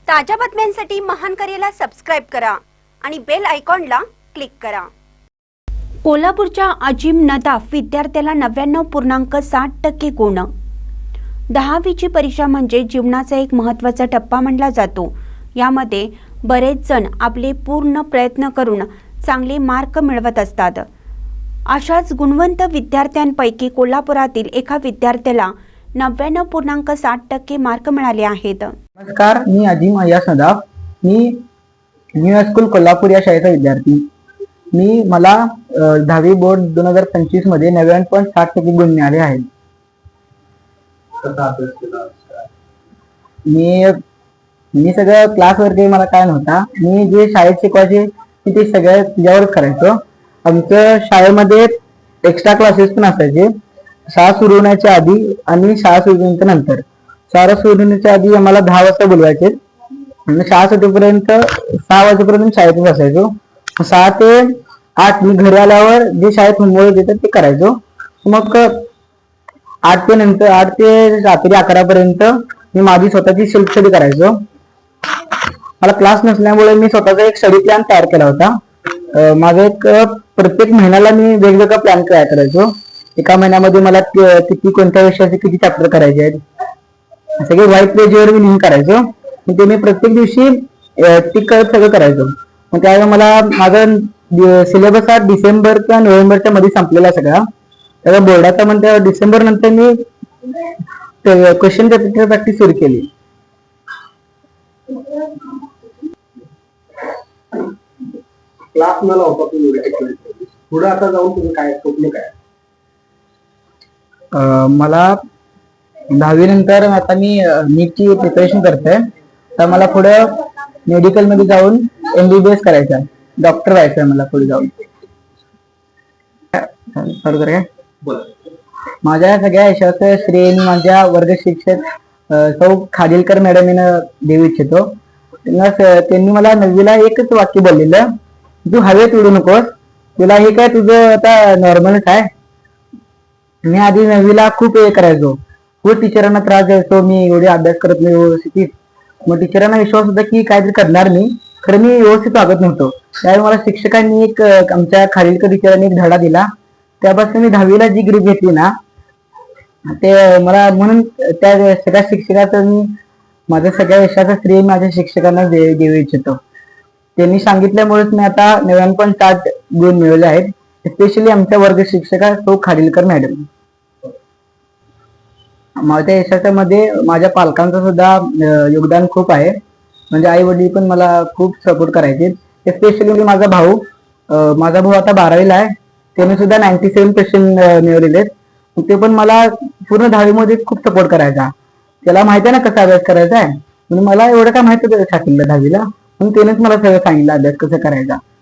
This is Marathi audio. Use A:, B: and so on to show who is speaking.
A: ताज्या बातम्यांसाठी महान करेला सबस्क्राइब करा आणि बेल आयकॉनला क्लिक करा। कोल्हापूरच्या अजीम नदाफ विद्यार्थ्याला 99.60% गुण। 10वीची परीक्षा म्हणजे जीवनाचा एक महत्त्वाचा टप्पा मानला जातो। यामध्ये बरेच जण आपले पूर्ण प्रयत्न करून चांगले मार्क मिळवत असतात। अशाच गुणवंत विद्यार्थ्यांपैकी कोल्हापुरातील एका विद्यार्थ्याला 99.60% मार्क मिळाले आहेत।
B: नमस्कार, मी अजीम नदाफ। मी न्यू हायस्कूल कोल्हापूर या शाळेचा विद्यार्थी। मला 10वी बोर्ड 2025 मध्ये 99.60% गुण मिळाले आहेत। मी सगळं क्लास वरती मला काय नव्हता, मी जे शाळेत शिकवायचे ते सगळं त्याच्यावरच करायचो। आमच्या शाळेमध्ये एक्स्ट्रा क्लासेस पण असायचे, शाळा सुरू होण्याच्या आधी आणि शाळा सुरू होण्याच्या नंतर। शाळा सुरू होण्याच्या आधी आम्हाला 10 वाजता बोलवायचे आणि शाळा सुटेपर्यंत 6 वाजेपर्यंत शाळेतच असायचो। 6 ते 8 मी घरी आल्यावर जे शाळेत होमवर्क देतात ते करायचो। मग 8 ते रात्री 11 पर्यंत मी माझी स्वतःची सेल्फ स्टडी करायचो। मला क्लास नसल्यामुळे मी स्वतःचा एक स्टडी प्लॅन तयार केला होता। माझा एक प्रत्येक महिन्याला मी वेगवेगळा प्लॅन तयार करायचो। एका महिन्यामध्ये मला किती कोणत्या विषयाचे किती चॅप्टर करायचे आहेत सगळे व्हाईट पेजवर मी लिहून करायचो। ते मी प्रत्येक दिवशी टिक करत सगळं करायचो। मग त्यावेळेला मला माझा सिलेबस हा डिसेंबर किंवा नोव्हेंबरच्या मध्ये संपलेला सगळा। त्याला बोर्डाचा म्हणजे डिसेंबर नंतर मी क्वेश्चन पेपर प्रॅक्टिस सुरू केली।
C: क्लास मला होता पुढे आता जाऊन तुम्ही काय स्वप्न काय?
B: मला 10वी नंतर आता मी नीटची प्रिपरेशन करतोय, तर मला पुढे मेडिकल मध्ये जाऊन MBBS करायचं आहे, डॉक्टर व्हायचं आहे मला पुढे जाऊन। बरोबर आहे। माझ्या सगळ्या यशाचं श्रेय माझ्या वर्ग शिक्षक सौ खाडिलकर मॅडम यांना देऊ इच्छितो। त्यांनी मला 9वीला एकच वाक्य बोललेलं, तू हवेत उडू नकोस, तुला हे काय तुझं आता नॉर्मलच आहे। मी आधी 9वीला खूप हे करायचो, खूप टीचरांना त्रास द्यायचो, मी एवढे अभ्यास करत नाही व्यवस्थित। मग टीचरांना विश्वास होता की काहीतरी करणार मी, खरं मी व्यवस्थित वागत नव्हतो। त्यावेळी मला शिक्षकांनी आमच्या खाडिलकर टीचरांनी एक धडा दिला, त्यापासून मी 10वीला जी ग्रीप घेतली ना ते मला, म्हणून त्या सगळ्या शिक्षकाचं मी माझ्या सगळ्या यशाचं श्रेय माझ्या शिक्षकांना देऊ इच्छितो। त्यांनी सांगितल्यामुळेच मी आता 99.60 गुण मिळवले आहेत, स्पेशली आमच्या वर्ग शिक्षका सौ खाडिलकर मॅडम। माझ्या यशामध्ये माझ्या पालकांचं सुद्धा योगदान खूप आहे, म्हणजे आई वडील पण मला खूप सपोर्ट करायचे। स्पेशली माझा भाऊ आता 12वीला आहे, त्याने सुद्धा 97% मिळवलेले आहेत। ते पण मला पूर्ण 10वी मध्ये खूप सपोर्ट करायचा। त्याला माहिती आहे ना कसा अभ्यास करायचा आहे, म्हणून मला एवढं काय माहिती होतं स्टार्टिंगला 10वीला, म्हणून त्यानेच मला सगळं सांगितलं अभ्यास कसा करायचा।